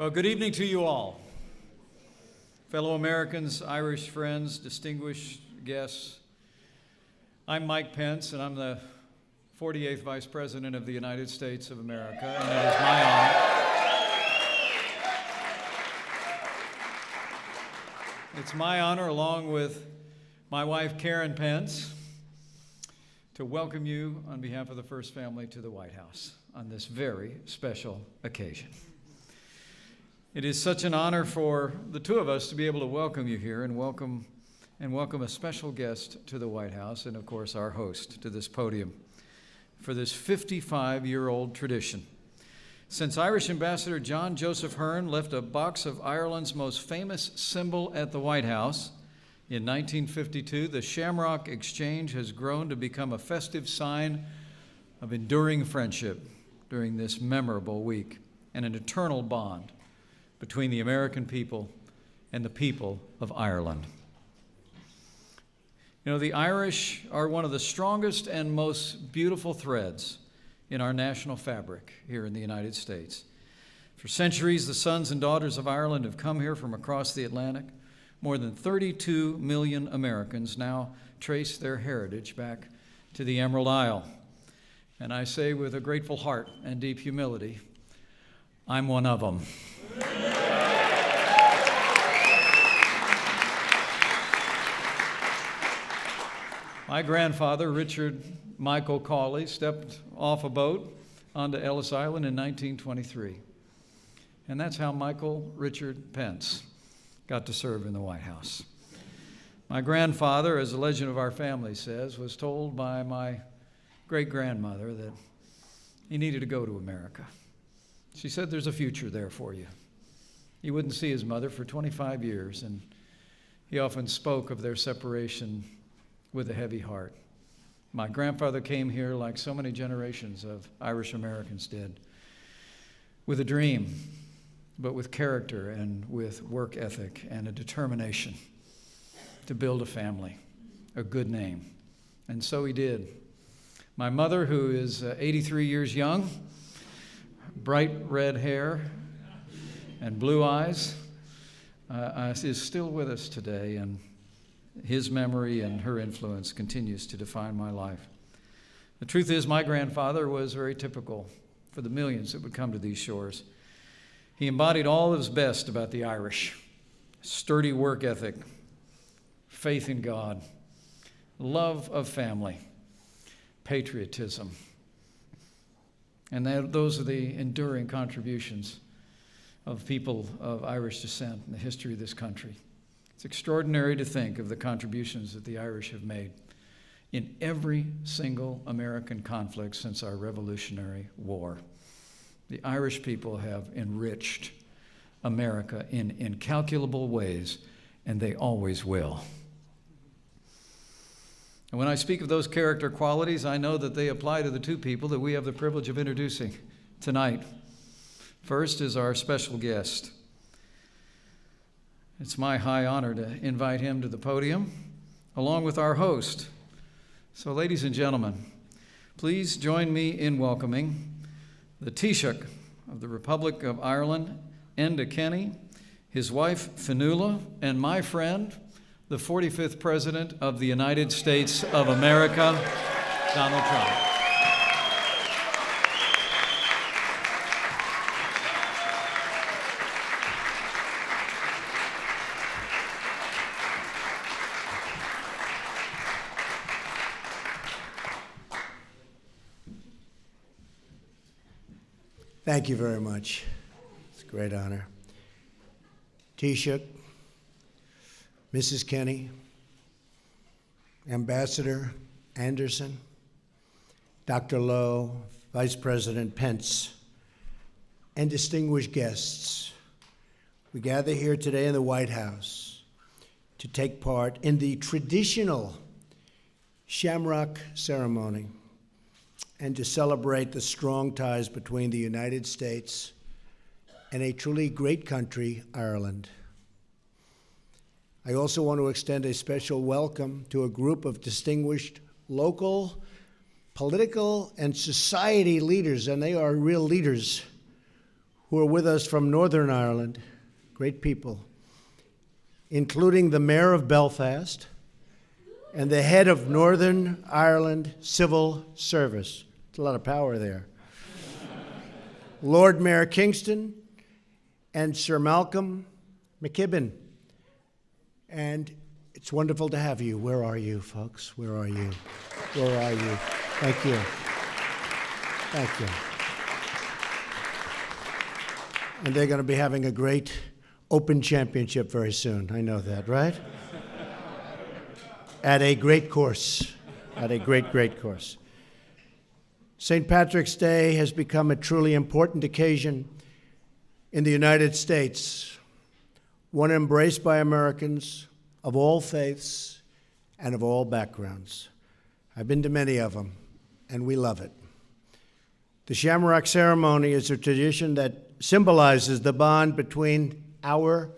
Well, good evening to you all. Fellow Americans, Irish friends, distinguished guests. I'm Mike Pence, and I'm the 48th Vice President of the United States of America, and it is my honor. It's my honor, along with my wife, Karen Pence, to welcome you on behalf of the First Family to the White House on this very special occasion. It is such an honor for the two of us to be able to welcome you here and welcome a special guest to the White House, and of course our host to this podium for this 55-year-old tradition. Since Irish Ambassador John Joseph Hearn left a box of Ireland's most famous symbol at the White House in 1952, the Shamrock Exchange has grown to become a festive sign of enduring friendship during this memorable week and an eternal bond between the American people and the people of Ireland. You know, the Irish are one of the strongest and most beautiful threads in our national fabric here in the United States. For centuries, the sons and daughters of Ireland have come here from across the Atlantic. More than 32 million Americans now trace their heritage back to the Emerald Isle. And I say with a grateful heart and deep humility, I'm one of them. My grandfather, Richard Michael Cawley, stepped off a boat onto Ellis Island in 1923. And that's how Michael Richard Pence got to serve in the White House. My grandfather, as the legend of our family says, was told by my great-grandmother that he needed to go to America. She said, "There's a future there for you." He wouldn't see his mother for 25 years, and he often spoke of their separation with a heavy heart. My grandfather came here, like so many generations of Irish Americans did, with a dream, but with character and with work ethic and a determination to build a family, a good name. And so he did. My mother, who is 83 years young, bright red hair and blue eyes, is still with us today, and his memory and her influence continues to define my life. The truth is, my grandfather was very typical for the millions that would come to these shores. He embodied all that was best about the Irish: sturdy work ethic, faith in God, love of family, patriotism. And those are the enduring contributions of people of Irish descent in the history of this country. It's extraordinary to think of the contributions that the Irish have made in every single American conflict since our Revolutionary War. The Irish people have enriched America in incalculable ways, and they always will. And when I speak of those character qualities, I know that they apply to the two people that we have the privilege of introducing tonight. First is our special guest. It's my high honor to invite him to the podium, along with our host. So, ladies and gentlemen, please join me in welcoming the Taoiseach of the Republic of Ireland, Enda Kenny, his wife, Fionnuala, and my friend, the 45th President of the United States of America, Donald Trump. Thank you very much. It's a great honor. Taoiseach, Mrs. Kenny, Ambassador Anderson, Dr. Lowe, Vice President Pence, and distinguished guests, we gather here today in the White House to take part in the traditional Shamrock ceremony and to celebrate the strong ties between the United States and a truly great country, Ireland. I also want to extend a special welcome to a group of distinguished local, political, and society leaders, and they are real leaders who are with us from Northern Ireland, great people, including the Mayor of Belfast and the head of Northern Ireland Civil Service. There's a lot of power there. Lord Mayor Kingston and Sir Malcolm McKibben. And it's wonderful to have you. Where are you, folks? Where are you? Where are you? Thank you. Thank you. And they're going to be having a great Open Championship very soon. I know that, right? At a great course. At a great, great course. St. Patrick's Day has become a truly important occasion in the United States, one embraced by Americans of all faiths and of all backgrounds. I've been to many of them, and we love it. The Shamrock Ceremony is a tradition that symbolizes the bond between our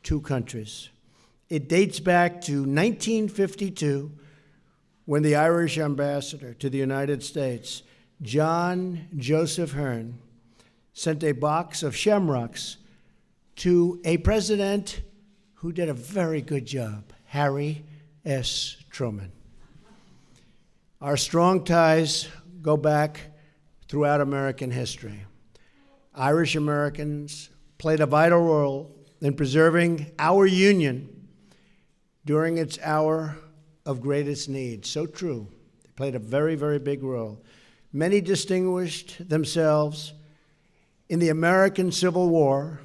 two countries. It dates back to 1952, when the Irish ambassador to the United States, John Joseph Hearn, sent a box of shamrocks to a president who did a very good job, Harry S. Truman. Our strong ties go back throughout American history. Irish Americans played a vital role in preserving our union during its hour of greatest need. So true. They played a very, very big role. Many distinguished themselves in the American Civil War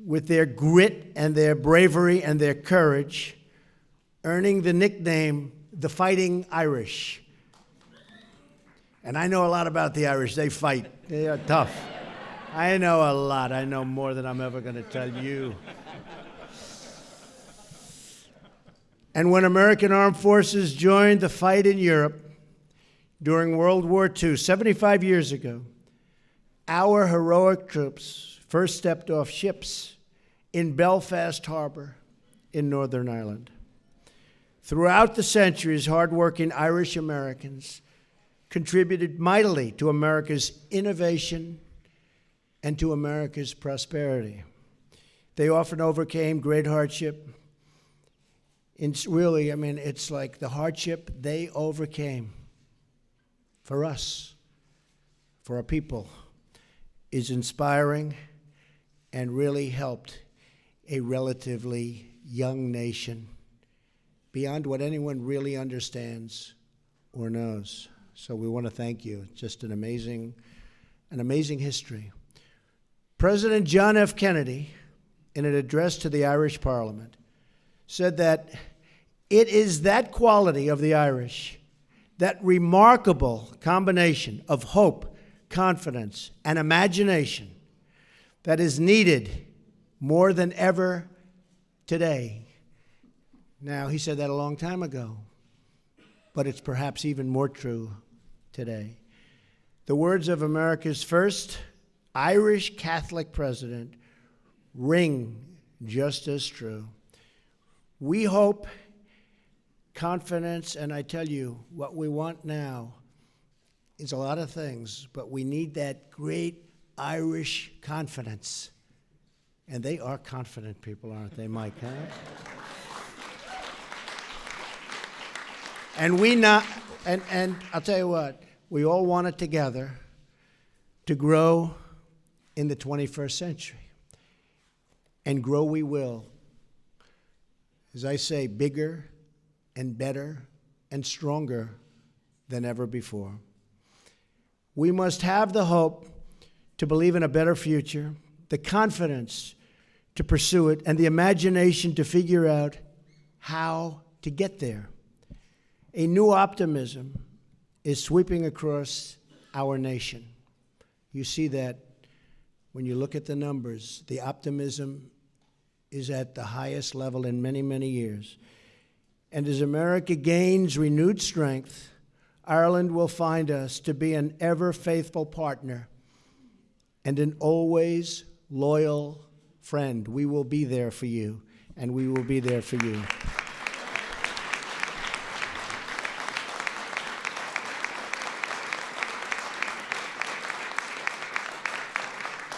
with their grit and their bravery and their courage, earning the nickname the Fighting Irish. And I know a lot about the Irish. They fight. They are tough. I know a lot. I know more than I'm ever going to tell you. And when American armed forces joined the fight in Europe during World War II, 75 years ago, our heroic troops first stepped off ships in Belfast Harbor in Northern Ireland. Throughout the centuries, hardworking Irish Americans contributed mightily to America's innovation and to America's prosperity. They often overcame great hardship. It's like the hardship they overcame for us, for our people, is inspiring and really helped a relatively young nation beyond what anyone really understands or knows. So we want to thank you. It's just an amazing history. President John F. Kennedy, in an address to the Irish Parliament, said that it is that quality of the Irish, that remarkable combination of hope, confidence, and imagination that is needed more than ever today. Now, he said that a long time ago, but it's perhaps even more true today. The words of America's first Irish Catholic president ring just as true. We hope, confidence, and I tell you, what we want now is a lot of things, but we need that great Irish confidence. And they are confident people, aren't they, Mike? Huh? And I'll tell you what, we all want it together to grow in the 21st century. And grow we will. As I say, bigger and better and stronger than ever before. We must have the hope to believe in a better future, the confidence to pursue it, and the imagination to figure out how to get there. A new optimism is sweeping across our nation. You see that when you look at the numbers. The optimism is at the highest level in many, many years. And as America gains renewed strength, Ireland will find us to be an ever-faithful partner and an always loyal friend. We will be there for you, and we will be there for you.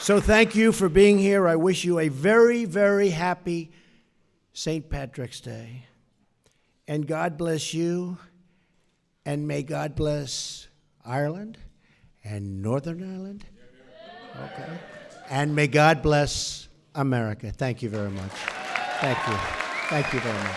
So thank you for being here. I wish you a very, very happy St. Patrick's Day. And God bless you. And may God bless Ireland and Northern Ireland. Okay. And may God bless America. Thank you very much. Thank you. Thank you very much.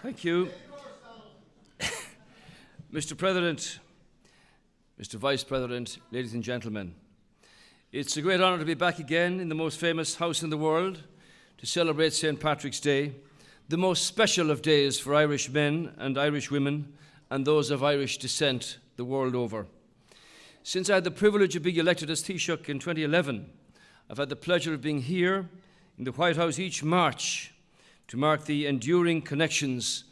Thank you. Mr. President, Mr. Vice President, ladies and gentlemen, it's a great honor to be back again in the most famous house in the world to celebrate St. Patrick's Day, the most special of days for Irish men and Irish women and those of Irish descent the world over. Since I had the privilege of being elected as Taoiseach in 2011, I've had the pleasure of being here in the White House each March to mark the enduring connections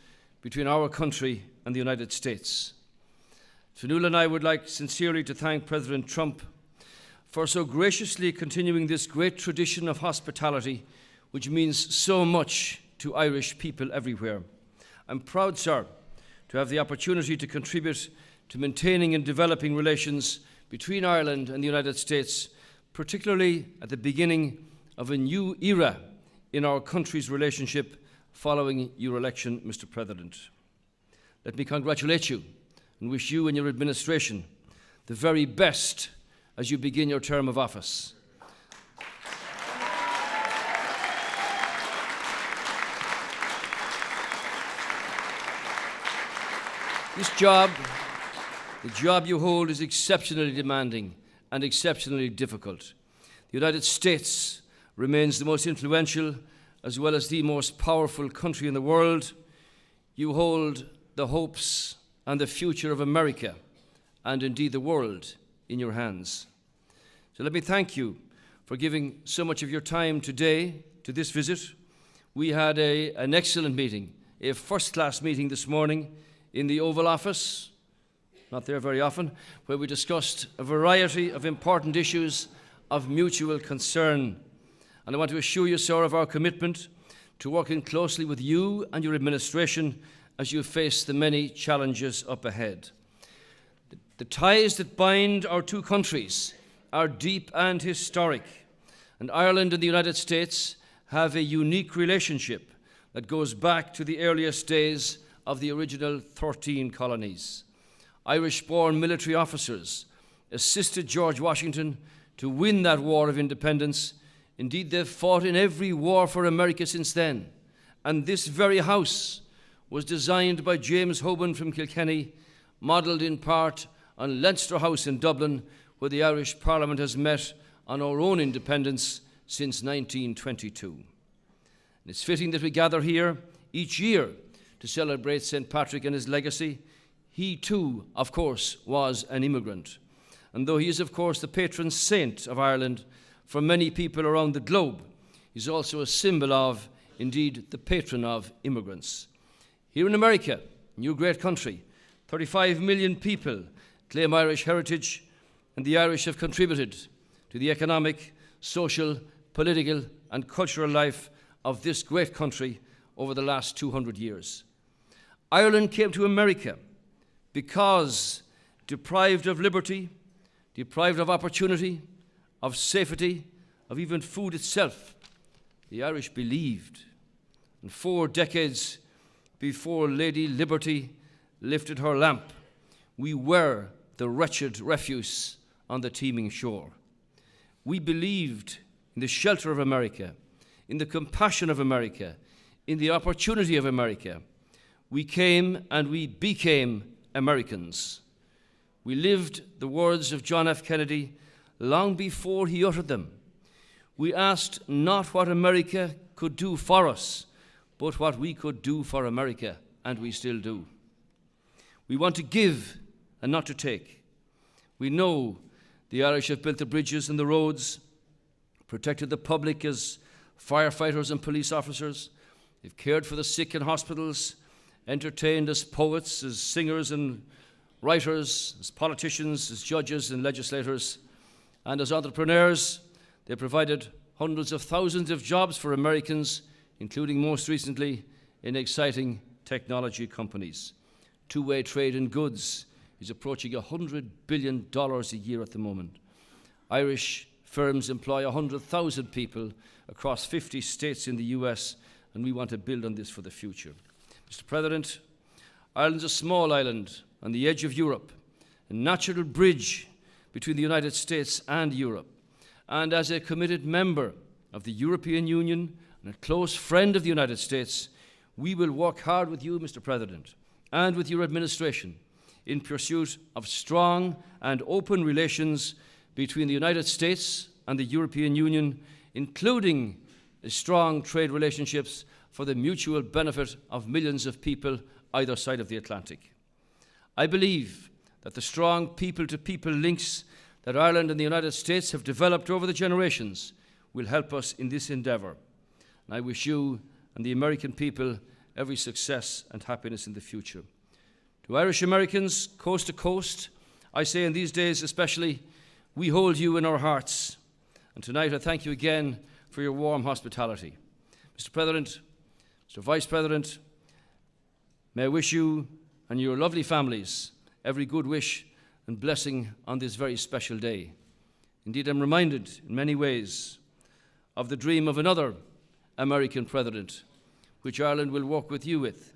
between our country and the United States. Fionnuala and I would like sincerely to thank President Trump for so graciously continuing this great tradition of hospitality, which means so much to Irish people everywhere. I'm proud, sir, to have the opportunity to contribute to maintaining and developing relations between Ireland and the United States, particularly at the beginning of a new era in our country's relationship following your election, Mr. President. Let me congratulate you and wish you and your administration the very best as you begin your term of office. This job, the job you hold, is exceptionally demanding and exceptionally difficult. The United States remains the most influential as well as the most powerful country in the world. You hold the hopes and the future of America, and indeed the world, in your hands. So let me thank you for giving so much of your time today to this visit. We had an excellent meeting, a first-class meeting this morning in the Oval Office, not there very often, where we discussed a variety of important issues of mutual concern. And I want to assure you, sir, of our commitment to working closely with you and your administration as you face the many challenges up ahead. The ties that bind our two countries are deep and historic, and Ireland and the United States have a unique relationship that goes back to the earliest days of the original 13 colonies. Irish-born military officers assisted George Washington to win that war of independence. Indeed, they've fought in every war for America since then. And this very house was designed by James Hoban from Kilkenny, modelled in part on Leinster House in Dublin, where the Irish Parliament has met on our own independence since 1922. And it's fitting that we gather here each year to celebrate St. Patrick and his legacy. He too, of course, was an immigrant. And though he is, of course, the patron saint of Ireland for many people around the globe, he's also a symbol of, indeed, the patron of immigrants. Here in America, your great country, 35 million people claim Irish heritage, and the Irish have contributed to the economic, social, political, and cultural life of this great country over the last 200 years. Ireland came to America because deprived of liberty, deprived of opportunity, of safety, of even food itself, the Irish believed. And 4 decades before Lady Liberty lifted her lamp, we were the wretched refuse on the teeming shore. We believed in the shelter of America, in the compassion of America, in the opportunity of America. We came and we became Americans. We lived the words of John F. Kennedy long before he uttered them. We asked not what America could do for us, but what we could do for America, and we still do. We want to give and not to take. We know the Irish have built the bridges and the roads, protected the public as firefighters and police officers. They've cared for the sick in hospitals, entertained as poets, as singers and writers, as politicians, as judges and legislators, and as entrepreneurs. They provided hundreds of thousands of jobs for Americans including most recently in exciting technology companies. Two-way trade in goods is approaching $100 billion a year at the moment. Irish firms employ 100,000 people across 50 states in the US, and we want to build on this for the future. Mr. President, Ireland's a small island on the edge of Europe, a natural bridge between the United States and Europe. And as a committed member of the European Union and a close friend of the United States, we will work hard with you, Mr. President, and with your administration in pursuit of strong and open relations between the United States and the European Union, including strong trade relationships for the mutual benefit of millions of people either side of the Atlantic. I believe that the strong people-to-people links that Ireland and the United States have developed over the generations will help us in this endeavour. And I wish you and the American people every success and happiness in the future. To Irish Americans, coast to coast, I say in these days especially, we hold you in our hearts. And tonight I thank you again for your warm hospitality. Mr. President, Mr. Vice President, may I wish you and your lovely families every good wish and blessing on this very special day. Indeed, I'm reminded in many ways of the dream of another American president, which Ireland will work with you with,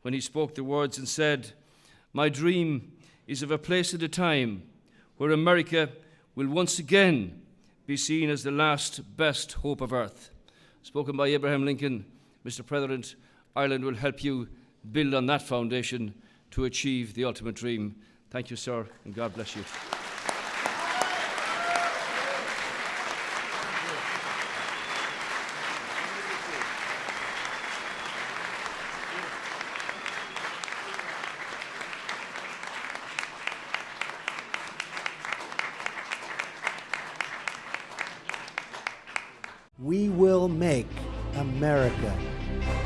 when he spoke the words and said, "My dream is of a place at a time where America will once again be seen as the last best hope of earth." Spoken by Abraham Lincoln. Mr. President, Ireland will help you build on that foundation to achieve the ultimate dream. Thank you, sir, and God bless you. We will make America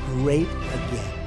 great again.